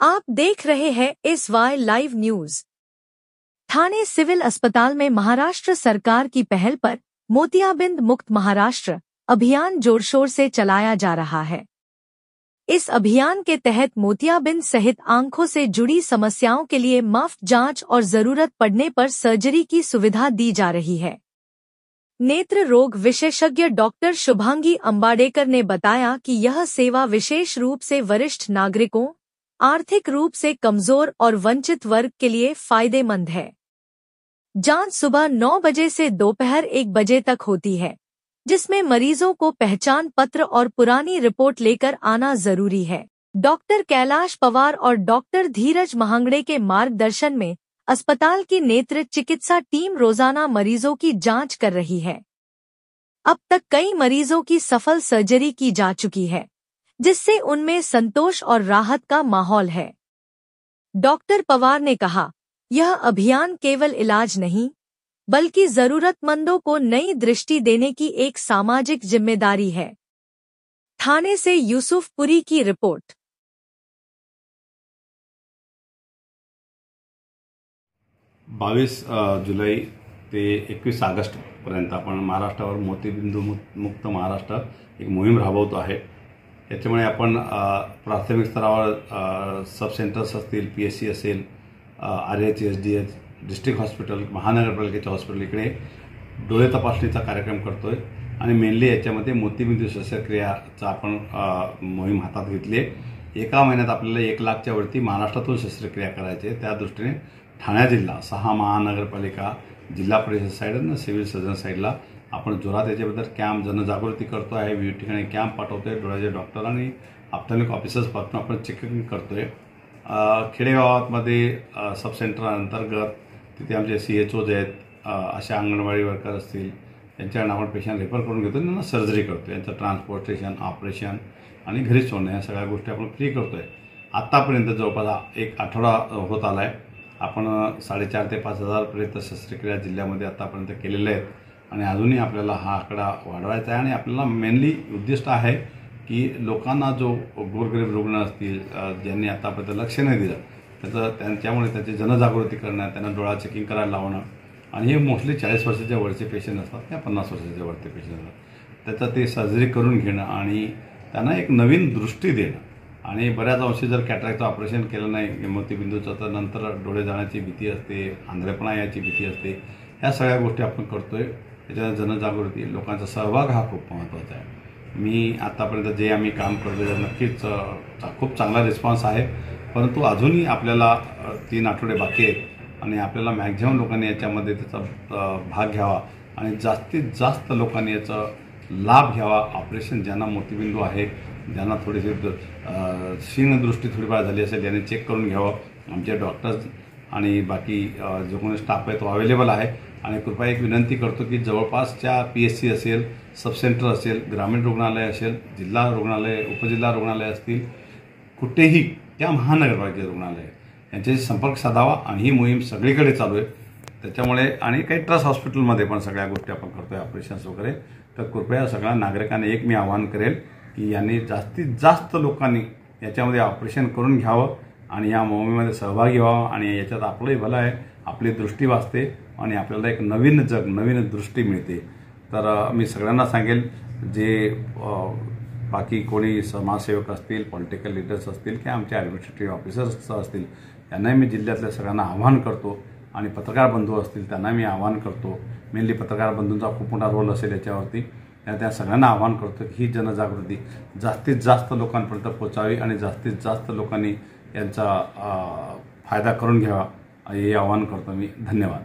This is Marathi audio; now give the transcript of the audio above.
आप देख रहे हैं SY live news. Thane civil अस्पताल में महाराष्ट्र सरकार की पहल पर मोतियाबिंद मुक्त महाराष्ट्र अभियान जोरशोर से चलाया जा रहा है। इस अभियान के तहत मोतियाबिंद सहित आंखों से जुड़ी समस्याओं के लिए मुफ्त जांच और जरूरत पड़ने पर सर्जरी की सुविधा दी जा रही है। नेत्र रोग विशेषज्ञ डॉक्टर शुभांगी अंबाडेकर ने बताया कि यह सेवा विशेष रूप से वरिष्ठ नागरिकों, आर्थिक रूप से कमजोर और वंचित वर्ग के लिए फायदेमंद है। जांच सुबह 9 बजे से दोपहर 1 बजे तक होती है, जिसमें मरीजों को पहचान पत्र और पुरानी रिपोर्ट लेकर आना जरूरी है। डॉक्टर कैलाश पवार और डॉक्टर धीरज महांगड़े के मार्गदर्शन में अस्पताल की नेत्र चिकित्सा टीम रोजाना मरीजों की जांच कर रही है। अब तक कई मरीजों की सफल सर्जरी की जा चुकी है, जिससे उनमें संतोष और राहत का माहौल है। डॉक्टर पवार ने कहा, यह अभियान केवल इलाज नहीं, बल्कि जरूरतमंदों को नई दृष्टि देने की एक सामाजिक जिम्मेदारी है। ठाणे से यूसुफपुरी की रिपोर्ट। 22 जुलै ते 21 ऑगस्ट पर्यंत आपण महाराष्ट्रावर मोतीबिंदू मुक्त महाराष्ट्र एक मोहीम राबवतो आहे। याच्यामुळे आपण प्राथमिक स्तरावर सब सेंटर्स असतील, PSC असेल, RH, SDH, डिस्ट्रिक्ट हॉस्पिटल, महानगरपालिकेच्या हॉस्पिटल इकडे डोळे तपासणीचा कार्यक्रम करतोय आणि मेनली याच्यामध्ये मोतीबिंदू शस्त्रक्रियाचा आपण मोहीम हातात घेतली आहे। एका महिन्यात आपल्याला 1 लाखच्या वरती महाराष्ट्रातून शस्त्रक्रिया करायची आहे। त्या दृष्टीने ठाणे जिल्हा, 6 महानगरपालिका, जिल्हा परिषद साईड आणि सिव्हिल सर्जन साईडला आपण जोरात याच्याबद्दल कॅम्प जनजागृती करतो आहे। विविध ठिकाणी कॅम्प पाठवतोय। डोळ्याचे डॉक्टर आणि ऑप्थॅल्मिक ऑफिसर्स पासून आपण चेकिंग करतोय। खेडेगावांमध्ये सब सेंटर अंतर्गत तिथे आमचे CHOज आहेत, अशा अंगणवाडी वर्कर असतील, यांच्याकडून आपण पेशंट रेफर करून घेतो, त्यांना सर्जरी करतो। यांचं ट्रान्सपोर्टेशन, ऑपरेशन आणि घरी सोडणं या सगळ्या गोष्टी आपण फ्री करतोय। आतापर्यंत जवळपास 1 आठवडा होत आलाय। आपण 4,500 ते 5,000 पर्यंत शस्त्रक्रिया जिल्ह्यामध्ये आतापर्यंत केलेल्या आहेत आणि अजूनही आपल्याला हा आकडा वाढवायचा आहे। आणि आपल्याला मेनली उद्दिष्ट आहे की लोकांना जो गोरगरीब रुग्ण असतील, ज्यांनी आतापर्यंत लक्ष नाही दिलं, त्यांच्यामुळे त्याची जनजागृती करणं, त्यांना डोळा चेकिंग करायला लावणं आणि हे मोस्टली 40 वर्षाच्या वरचे पेशंट असतात किंवा 50 वर्षाच्या वरचे पेशंट असतात, त्याचं ते सर्जरी करून घेणं आणि त्यांना एक नवीन दृष्टी देणं। आणि बऱ्याच अंशी जर कॅटरॅक्टचं ऑपरेशन केलं नाही मोतीबिंदूचं तर नंतर डोळे जाण्याची भीती असते, आंधळेपणा याची भीती असते। ह्या सगळ्या गोष्टी आपण करतोय। त्याच्यात जनजागृती, लोकांचा सहभाग हा खूप महत्त्वाचा आहे। मी आतापर्यंत जे आम्ही काम करतो त्यात नक्कीच खूप चांगला रिस्पॉन्स आहे, परंतु अजूनही आपल्याला 3 आठवडे बाकी आहेत आणि आपल्याला मॅक्झिमम लोकांनी याच्यामध्ये त्याचा भाग घ्यावा आणि जास्तीत जास्त लोकांनी याचा लाभ घ्यावा। ऑपरेशन ज्यांना मोतीबिंदू आहे, ज्यांना थोडीशी क्षीणदृष्टी थोडीफार झाली असेल, त्यांनी चेक करून घ्यावं। आमचे डॉक्टर्स आणि बाकी जो कोणी स्टाफ आहे तो अवेलेबल आहे। आणि कृपया एक विनंती करतो की जवळपासच्या PSC असेल, सब सेंटर असेल, ग्रामीण रुग्णालय असेल, जिल्हा रुग्णालय, उपजिल्हा रुग्णालय असतील, कुठेही त्या महानगरपालिका रुग्णालय यांच्याशी संपर्क साधावा। आणि ही मोहीम सगळीकडे चालू आहे। त्याच्यामुळे आणि काही ट्रस्ट हॉस्पिटलमध्ये पण सगळ्या गोष्टी आपण करतोय, ऑपरेशन्स वगैरे। तर कृपया सगळ्या नागरिकांना एक मी आवाहन करेल की यांनी जास्तीत जास्त लोकांनी याच्यामध्ये ऑपरेशन करून घ्यावं आणि या मोहिमेमध्ये सहभागी व्हावं आणि याच्यात आपलंही भलं आहे, आपली दृष्टी वाचते आणि आपल्याला एक नवीन जग, नवीन दृष्टी मिळते। तर मी सगळ्यांना सांगेल, जे बाकी कोणी समाजसेवक असतील, पॉलिटिकल लीडर्स असतील किंवा आमचे ॲडमिनिस्ट्रेटिव्ह ऑफिसर्स असतील, त्यांनाही मी जिल्ह्यातल्या सगळ्यांना आवाहन करतो आणि पत्रकार बंधू असतील त्यांना मी आवाहन करतो। मेनली पत्रकार बंधूंचा खूप मोठा रोल असेल याच्यावरती। त्या सगळ्यांना आवाहन करतो की ही जनजागृती जास्तीत जास्त लोकांपर्यंत पोहोचावी आणि जास्तीत जास्त लोकांनी यांचा फायदा करून घ्यावा, हे आवाहन करतो मी। धन्यवाद।